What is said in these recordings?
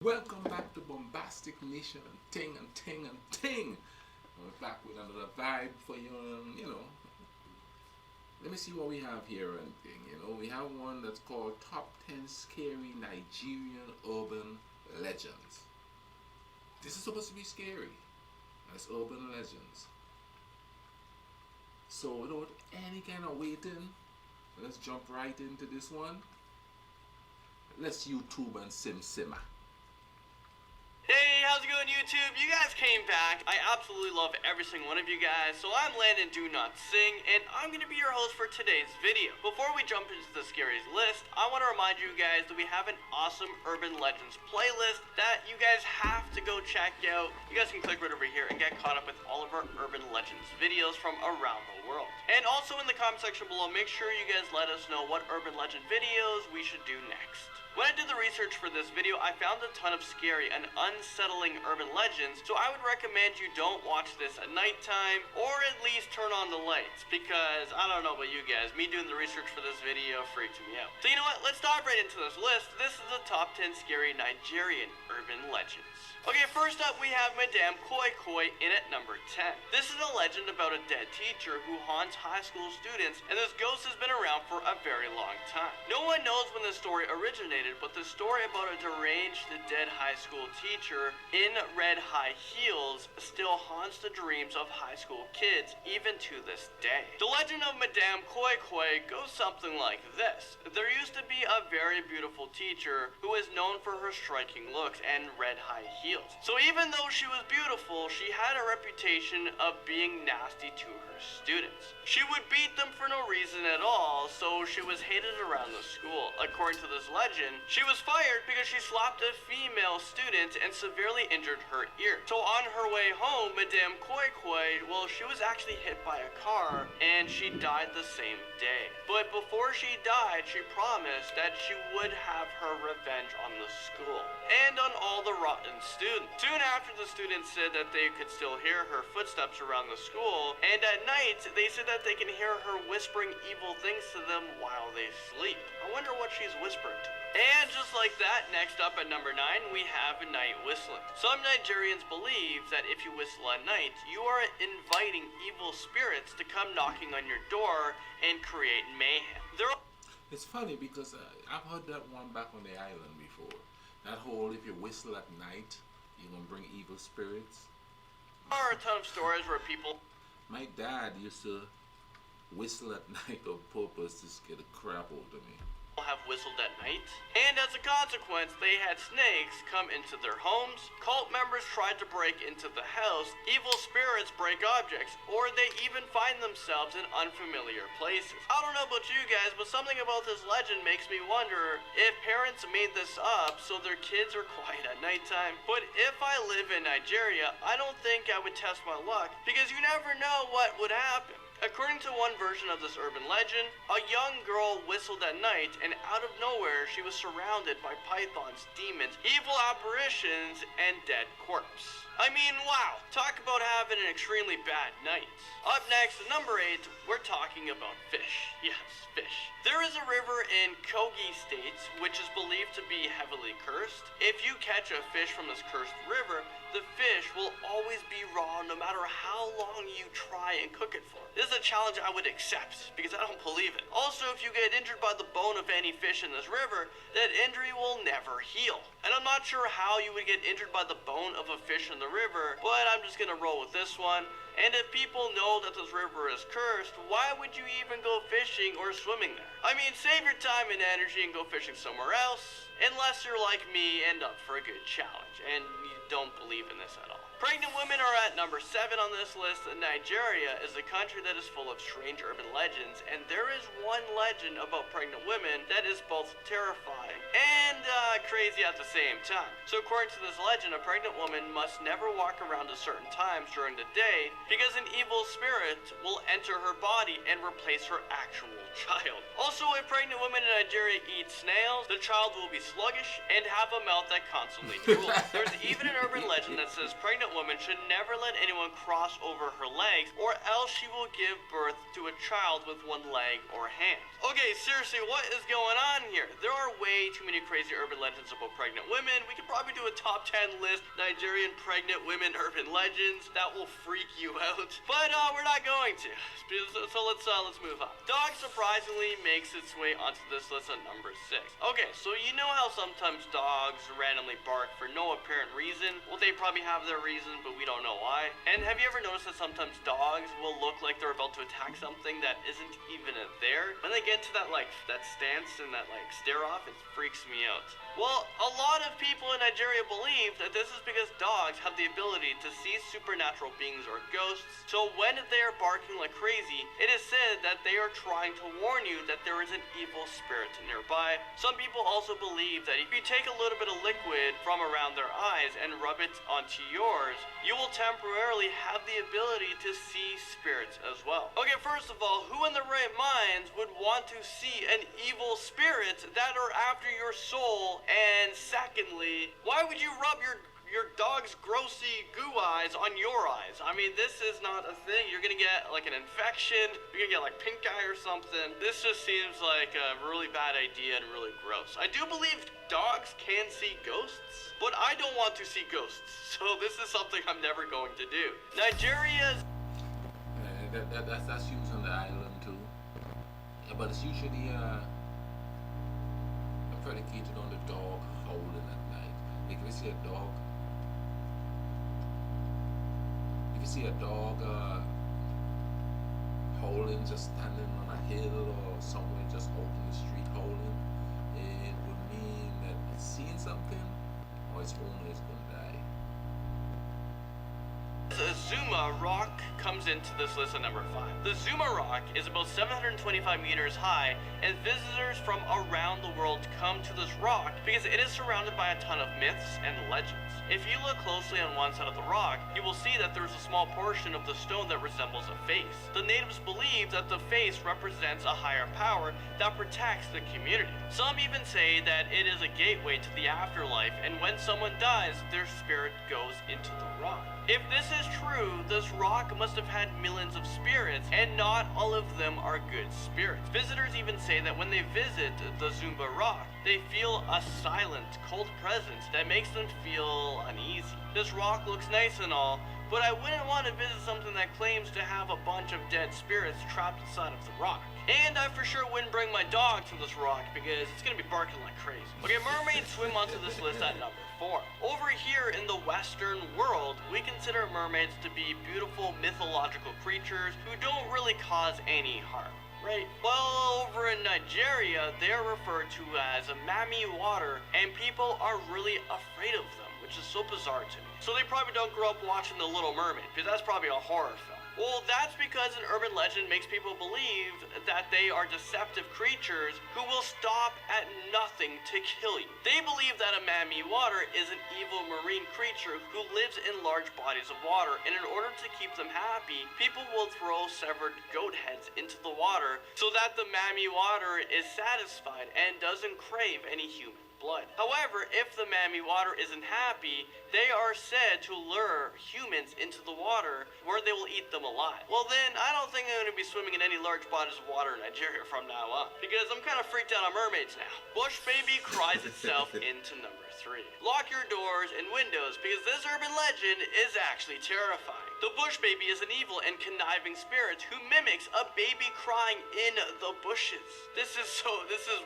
Welcome back to Bombastic Nation and Ting and Ting and Ting. We're back with another vibe for you. Let me see what we have here and thing. We have one that's called Top 10 Scary Nigerian Urban Legends. This is supposed to be scary. That's urban legends. So without any kind of waiting, let's jump right into this one. Let's YouTube and simmer. Hey, how's it going, YouTube? You guys came back. I absolutely love every single one of you guys. So I'm Landon Do Not Sing, and I'm going to be your host for today's video. Before we jump into the scariest list, I want to remind you guys that we have an awesome Urban Legends playlist that you guys have to go check out. You guys can click right over here and get caught up with all of our Urban Legends videos from around the world. And also in the comment section below, make sure you guys let us know what Urban Legend videos we should do next. When I did the research for this video, I found a ton of scary and unsettling urban legends, so I would recommend you don't watch this at nighttime, or at least turn on the lights, because I don't know about you guys, me doing the research for this video freaked me out. So you know what, let's dive right into this list. This is the top 10 scary Nigerian urban legends. Okay, first up we have Madame Koi Koi in at number 10. This is a legend about a dead teacher who haunts high school students, and this ghost has been around for a very long time. No one knows when this story originated, but the story about a deranged dead high school teacher in red high heels still haunts the dreams of high school kids even to this day. The legend of Madame Koi Koi goes something like this. There used to be a very beautiful teacher who is known for her striking looks and red high heels. So even though she was beautiful, she had a reputation of being nasty to her students. She would beat them for no reason at all, so she was hated around the school. According to this legend, she was fired because she slapped a female student and severely injured her ear. So on her way home, Madame Koi Koi, well, she was actually hit by a car and she died the same day. But before she died, she promised that she would have her revenge on the school and on all the rotten students. Soon after, the students said that they could still hear her footsteps around the school, and at night, they said that they can hear her whispering evil things to them while they sleep. I wonder what she's whispering to them. And just like that, next up at number 9, we have night whistling. Some Nigerians believe that if you whistle at night, you are inviting evil spirits to come knocking on your door and create mayhem. It's funny because I've heard that one back on the island before. That whole if you whistle at night, you're gonna bring evil spirits. There are a ton of stories where people... My dad used to whistle at night on purpose to scare the crap out of me. Have whistled at night, and as a consequence they had snakes come into their homes, cult members tried to break into the house, evil spirits break objects, or they even find themselves in unfamiliar places. I don't know about you guys, but something about this legend makes me wonder if parents made this up so their kids are quiet at nighttime. But if I live in Nigeria, I don't think I would test my luck, because you never know what would happen. According to one version of this urban legend, a young girl whistled at night, and out of nowhere she was surrounded by pythons, demons, evil apparitions, and dead corpse. I mean, wow, talk about having an extremely bad night. Up next, at number 8, we're talking about fish. Yes, fish. There is a river in Kogi State, which is believed to be heavily cursed. If you catch a fish from this cursed river, the fish will always be raw no matter how long you try and cook it for. This is a challenge I would accept because I don't believe it. Also, if you get injured by the bone of any fish in this river, that injury will never heal. And I'm not sure how you would get injured by the bone of a fish in the river, but I'm just gonna roll with this one. And if people know that this river is cursed, why would you even go fishing or swimming there? I mean, save your time and energy and go fishing somewhere else, unless you're like me and up for a good challenge, and you don't believe in this at all. Pregnant women are at number 7 on this list. Nigeria is a country that is full of strange urban legends, and there is one legend about pregnant women that is both terrifying and crazy at the same time. So according to this legend, a pregnant woman must never walk around at certain times during the day because an evil spirit will enter her body and replace her actual child. Also, if pregnant women in Nigeria eat snails, the child will be sluggish and have a mouth that constantly drools. There's even an urban legend that says pregnant women should never let anyone cross over her legs, or else she will give birth to a child with one leg or hand. Okay, seriously, what is going on here? There are way too many crazy urban legends about pregnant women. We could probably do a top 10 list, Nigerian pregnant women urban legends. That will freak you out. But we're not going to. So let's move on. Dog surprisingly makes its way onto this list at number 6. Okay, so you know how sometimes dogs randomly bark for no apparent reason? Well, they probably have their reason, but we don't know why. And have you ever noticed that sometimes dogs will look like they're about to attack something that isn't even there? When they get to that stance and that stare off, it freaks me out. Well, a lot of people in Nigeria believe that this is because dogs have the ability to see supernatural beings or ghosts, so when they are barking like crazy, it is said that they are trying to warn you that there is an evil spirit nearby. Some people also believe that if you take a little bit of liquid from around their eyes and rub it onto yours, you will temporarily have the ability to see spirits as well. Okay, first of all, who in their right minds would want to see an evil spirit that are after your soul? And secondly, why would you rub your dog's grossy goo eyes on your eyes? I mean, this is not a thing. You're gonna get an infection. You're gonna get pink eye or something. This just seems like a really bad idea and really gross. I do believe dogs can see ghosts, but I don't want to see ghosts. So this is something I'm never going to do. Nigeria's that's used on the island too. Yeah, but it's usually predicated on the dog howling at night. Like if you see a dog howling, just standing on a hill or somewhere just out in the street howling, it would mean that it's seeing something or its owner is going to die. Zumba Rock comes into this list at number 5. The Zumba Rock is about 725 meters high, and visitors from around the world come to this rock because it is surrounded by a ton of myths and legends. If you look closely on one side of the rock, you will see that there's a small portion of the stone that resembles a face. The natives believe that the face represents a higher power that protects the community. Some even say that it is a gateway to the afterlife, and when someone dies, their spirit goes into the rock. If this is true, this rock must have had millions of spirits, and not all of them are good spirits. Visitors even say that when they visit the Zumba Rock, they feel a silent, cold presence that makes them feel uneasy. This rock looks nice and all, but I wouldn't want to visit something that claims to have a bunch of dead spirits trapped inside of the rock. And I for sure wouldn't bring my dog to this rock because it's gonna be barking like crazy. Okay, mermaids swim onto this list at number 4. Over here in the Western world, we consider mermaids to be beautiful mythological creatures who don't really cause any harm. Right? Well, over in Nigeria, they're referred to as a mammy water, and people are really afraid of them, which is so bizarre to me. So they probably don't grow up watching The Little Mermaid, because that's probably a horror film. Well, that's because an urban legend makes people believe that they are deceptive creatures who will stop at nothing to kill you. They believe that a mammy water is an evil marine creature who lives in large bodies of water, and in order to keep them happy, people will throw severed goat heads into the water so that the mammy water is satisfied and doesn't crave any human blood. However, if the mammy water isn't happy, they are said to lure humans into the water where they will eat them alive. Well then, I don't think I'm going to be swimming in any large bodies of water in Nigeria from now on, because I'm kind of freaked out on mermaids now. Bush baby cries itself into number 3. Lock your doors and windows because this urban legend is actually terrifying. The bush baby is an evil and conniving spirit who mimics a baby crying in the bushes. This is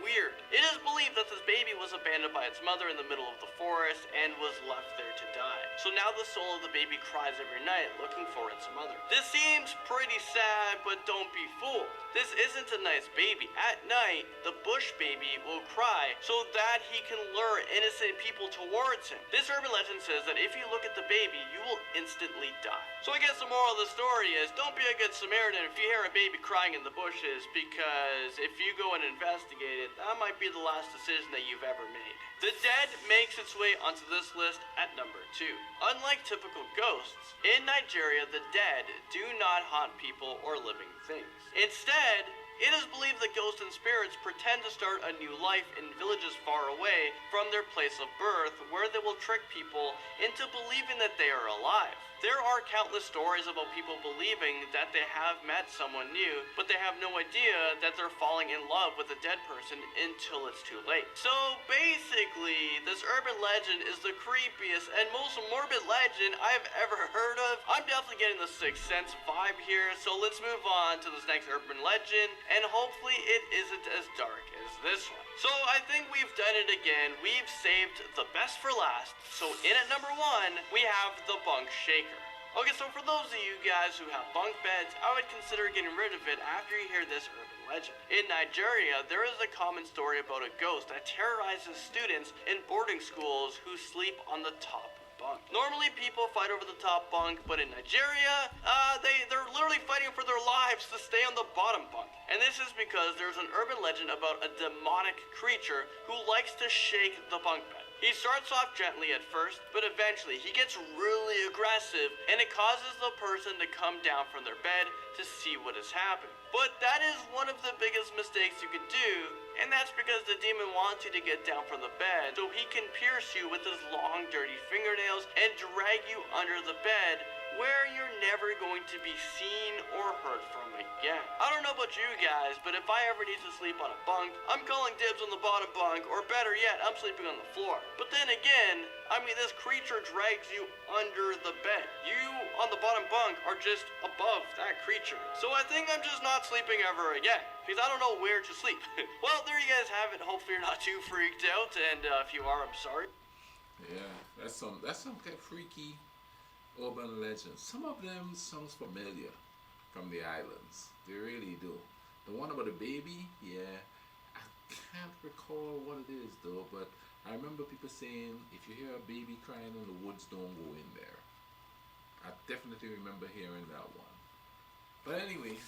weird. It is believed that this baby was abandoned by its mother in the middle of the forest and was left there to die. So now the soul of the baby cries every night looking for its mother. This seems pretty sad, but don't be fooled. This isn't a nice baby. At night, the bush baby will cry so that he can lure innocent people towards him. This urban legend says that if you look at the baby, you will instantly die. So I guess the moral of the story is don't be a good Samaritan if you hear a baby crying in the bushes, because if you go and investigate it, that might be the last decision that you've ever made. The dead makes its way onto this list at number 2. Unlike typical ghosts, in Nigeria, the dead do not haunt people or living things. Instead, It is believed that ghosts and spirits pretend to start a new life in villages far away from their place of birth, where they will trick people into believing that they are alive. There are countless stories about people believing that they have met someone new, but they have no idea that they're falling in love with a dead person until it's too late. So basically, this urban legend is the creepiest and most morbid legend I've ever heard of. I'm definitely getting the Sixth Sense vibe here, so let's move on to this next urban legend, and hopefully it isn't as dark as this one. So I think we've done it again. We've saved the best for last. So in at number 1, we have the bunk shaker. Okay, so for those of you guys who have bunk beds, I would consider getting rid of it after you hear this urban legend. In Nigeria, there is a common story about a ghost that terrorizes students in boarding schools who sleep on the top bunk. Normally people fight over the top bunk, but in Nigeria, they're literally fighting for their lives to stay on the bottom bunk. And this is because there's an urban legend about a demonic creature who likes to shake the bunk bed. He starts off gently at first, but eventually he gets really aggressive, and it causes the person to come down from their bed to see what has happened. But that is one of the biggest mistakes you could do, and that's because the demon wants you to get down from the bed so he can pierce you with his long, dirty fingernails and drag you under the bed, where you're never going to be seen or heard from again. I don't know about you guys, but if I ever need to sleep on a bunk, I'm calling dibs on the bottom bunk, or better yet, I'm sleeping on the floor. But then again, I mean, this creature drags you under the bed. You, on the bottom bunk, are just above that creature. So I think I'm just not sleeping ever again, because I don't know where to sleep. Well, there you guys have it. Hopefully you're not too freaked out, and if you are, I'm sorry. Yeah, that's some kind of freaky urban legends. Some of them sounds familiar from the islands. They really do. The one about the baby, yeah, I can't recall what it is though, but I remember people saying if you hear a baby crying in the woods, don't go in there. I definitely remember hearing that one. But anyway,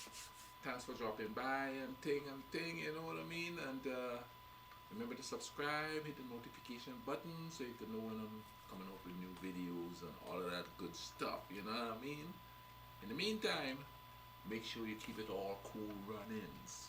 thanks for dropping by and ting, you know what I mean? And remember to subscribe, hit the notification button so you can know when I'm coming up with new videos and all of that good stuff, you know what I mean? In the meantime, make sure you keep it all cool run-ins.